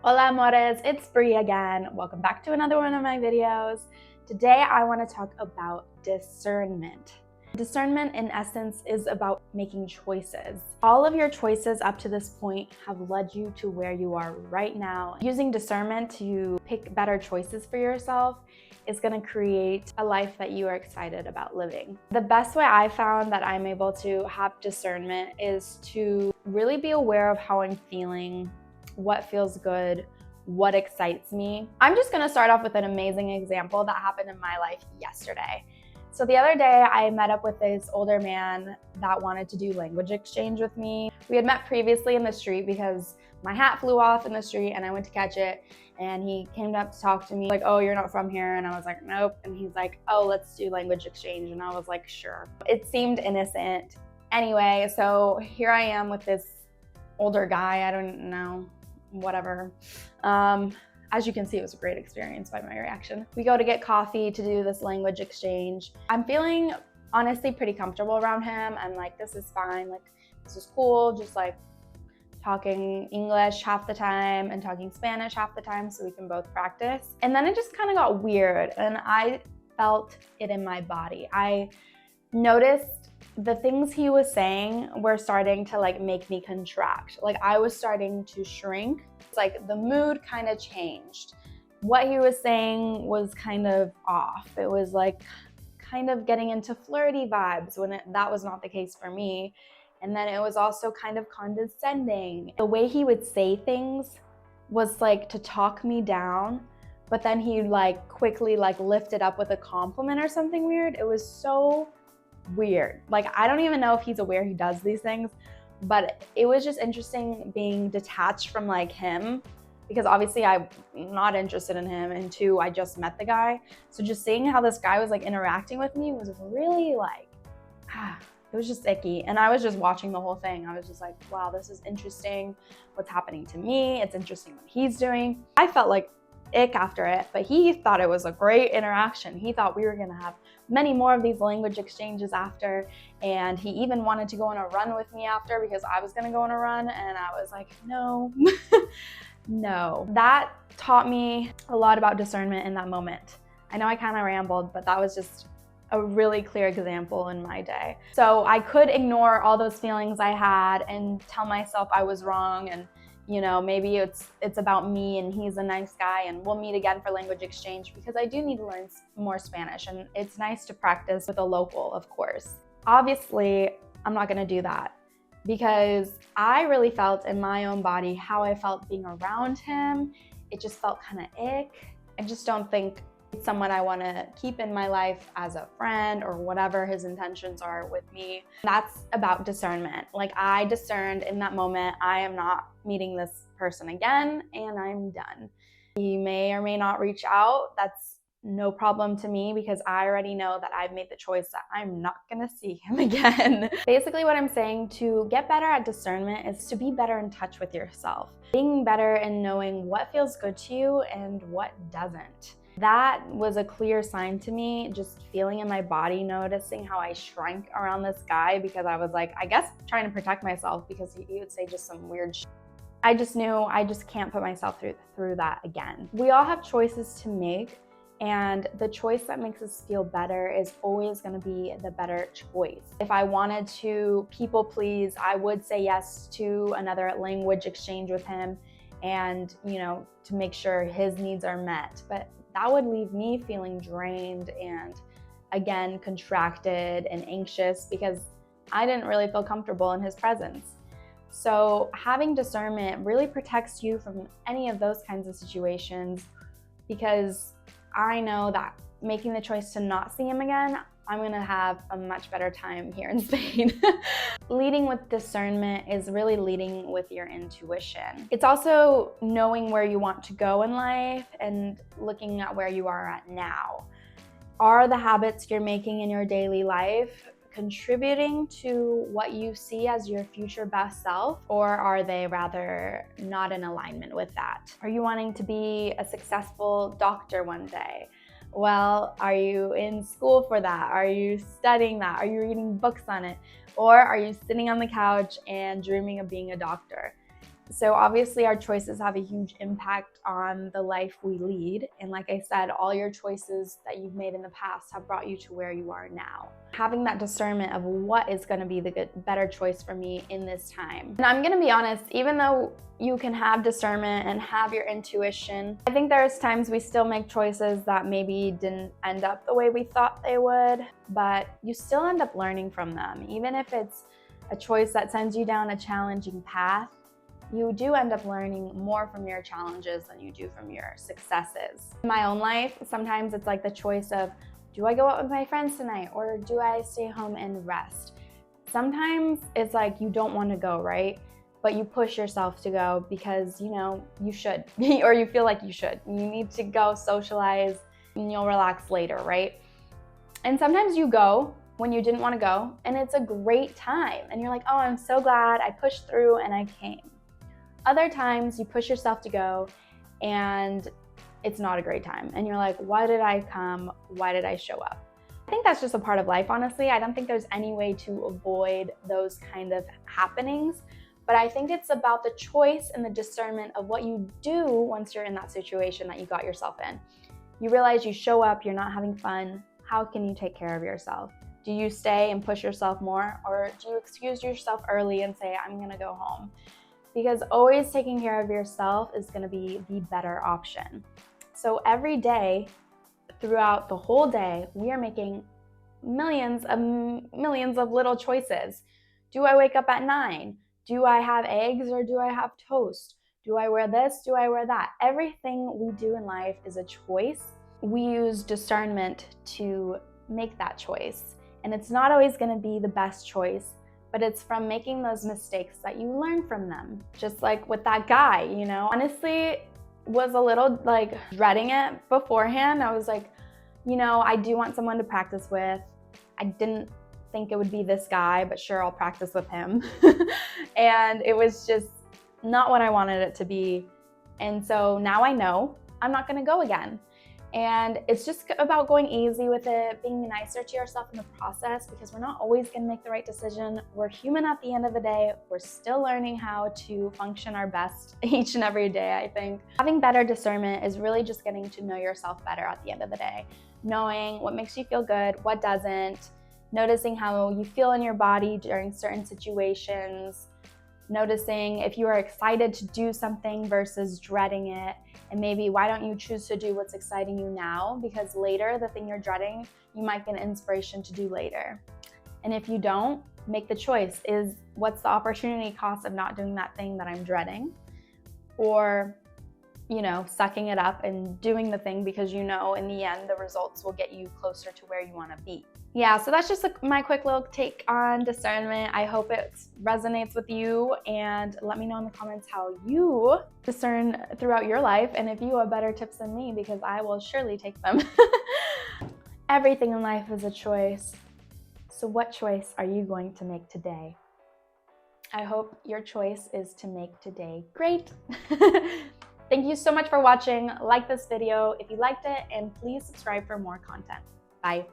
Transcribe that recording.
Hola amores, it's Brie again. Welcome back to another one of my videos. Today I want to talk about discernment. Discernment in essence is about making choices. All of your choices up to this point have led you to where you are right now. Using discernment to pick better choices for yourself is going to create a life that you are excited about living. The best way I found that I'm able to have discernment is to really be aware of how I'm feeling, what feels good, what excites me. I'm just gonna start off with an amazing example that happened in my life yesterday. So the other day I met up with this older man that wanted to do language exchange with me. We had met previously in the street because my hat flew off in the street and I went to catch it, and he came up to talk to me like, oh, you're not from here? And I was like, nope. And he's like, oh, let's do language exchange. And I was like, sure. It seemed innocent. Anyway, so here I am with this older guy, I don't know, whatever. As you can see, it was a great experience by my reaction. We go to get coffee to do this language exchange. I'm feeling honestly pretty comfortable around him. I'm like, this is fine, like this is cool, just like talking English half the time and talking Spanish half the time so we can both practice. And then it just kind of got weird and I felt it in my body. I noticed the things he was saying were starting to like make me contract. Like I was starting to shrink. It's like the mood kind of changed. What he was saying was kind of off. It was like kind of getting into flirty vibes when that was not the case for me. And then it was also kind of condescending. The way he would say things was like to talk me down, but then he like quickly like lifted up with a compliment or something weird. It was so weird. Like, I don't even know if he's aware he does these things, but it was just interesting being detached from like him, because obviously I'm not interested in him, and two, I just met the guy. So just seeing how this guy was like interacting with me was really like, it was just icky. And I was just watching the whole thing. I was just like, wow, this is interesting. What's happening to me? It's interesting what he's doing. I felt like ick after it, but he thought it was a great interaction. He thought we were gonna have many more of these language exchanges after, and he even wanted to go on a run with me after because I was gonna go on a run, and I was like, no. No. That taught me a lot about discernment in that moment. I know I kind of rambled, but that was just a really clear example in my day. So I could ignore all those feelings I had and tell myself I was wrong, and you know, maybe it's about me and he's a nice guy and we'll meet again for language exchange, because I do need to learn more Spanish and it's nice to practice with a local, of course. Obviously, I'm not gonna do that because I really felt in my own body how I felt being around him. It just felt kind of ick. I just don't think it's someone I want to keep in my life as a friend or whatever his intentions are with me. That's about discernment. Like, I discerned in that moment, I am not meeting this person again and I'm done. He may or may not reach out. That's no problem to me because I already know that I've made the choice that I'm not gonna see him again. Basically what I'm saying to get better at discernment is to be better in touch with yourself. Being better in knowing what feels good to you and what doesn't. That was a clear sign to me, just feeling in my body, noticing how I shrank around this guy because I was like, I guess trying to protect myself because he would say just some weird shit. I just knew I just can't put myself through that again. We all have choices to make, and the choice that makes us feel better is always going to be the better choice. If I wanted to people please, I would say yes to another language exchange with him and, you know, to make sure his needs are met. But that would leave me feeling drained and, again, contracted and anxious because I didn't really feel comfortable in his presence. So having discernment really protects you from any of those kinds of situations, because I know that making the choice to not see him again, I'm gonna have a much better time here in Spain. Leading with discernment is really leading with your intuition. It's also knowing where you want to go in life and looking at where you are at now. Are the habits you're making in your daily life contributing to what you see as your future best self, or are they rather not in alignment with that? Are you wanting to be a successful doctor one day? Well, are you in school for that? Are you studying that? Are you reading books on it? Or are you sitting on the couch and dreaming of being a doctor? So obviously our choices have a huge impact on the life we lead. And like I said, all your choices that you've made in the past have brought you to where you are now. Having that discernment of what is going to be the better choice for me in this time. And I'm going to be honest, even though you can have discernment and have your intuition, I think there's times we still make choices that maybe didn't end up the way we thought they would, but you still end up learning from them. Even if it's a choice that sends you down a challenging path, you do end up learning more from your challenges than you do from your successes. In my own life, sometimes it's like the choice of, do I go out with my friends tonight or do I stay home and rest? Sometimes it's like you don't want to go, right? But you push yourself to go because, you know, you should, or you feel like you should. You need to go socialize and you'll relax later, right? And sometimes you go when you didn't want to go and it's a great time and you're like, oh, I'm so glad I pushed through and I came. Other times you push yourself to go and it's not a great time and you're like, why did I come? Why did I show up? I think that's just a part of life, honestly. I don't think there's any way to avoid those kind of happenings, but I think it's about the choice and the discernment of what you do once you're in that situation that you got yourself in. You realize you show up, you're not having fun. How can you take care of yourself? Do you stay and push yourself more, or do you excuse yourself early and say, I'm gonna go home? Because always taking care of yourself is going to be the better option. So every day, throughout the whole day, we are making millions of little choices. Do I wake up at 9? Do I have eggs or do I have toast? Do I wear this? Do I wear that? Everything we do in life is a choice. We use discernment to make that choice. And it's not always going to be the best choice, but it's from making those mistakes that you learn from them. Just like with that guy, you know, honestly was a little like dreading it beforehand. I was like, you know, I do want someone to practice with. I didn't think it would be this guy, but sure, I'll practice with him. And it was just not what I wanted it to be. And so now I know I'm not gonna go again. And it's just about going easy with it, being nicer to yourself in the process, because we're not always going to make the right decision. We're human at the end of the day. We're still learning how to function our best each and every day, I think. Having better discernment is really just getting to know yourself better at the end of the day. Knowing what makes you feel good, what doesn't, noticing how you feel in your body during certain situations, noticing if you are excited to do something versus dreading it, and maybe why don't you choose to do what's exciting you now, because later the thing you're dreading you might get inspiration to do later. And if you don't, make the choice. Is what's the opportunity cost of not doing that thing that I'm dreading, or you know, sucking it up and doing the thing because you know in the end the results will get you closer to where you want to be. Yeah, so that's just my quick little take on discernment. I hope it resonates with you, and let me know in the comments how you discern throughout your life and if you have better tips than me, because I will surely take them. Everything in life is a choice. So what choice are you going to make today? I hope your choice is to make today great. Thank you so much for watching. Like this video if you liked it, and please subscribe for more content. Bye.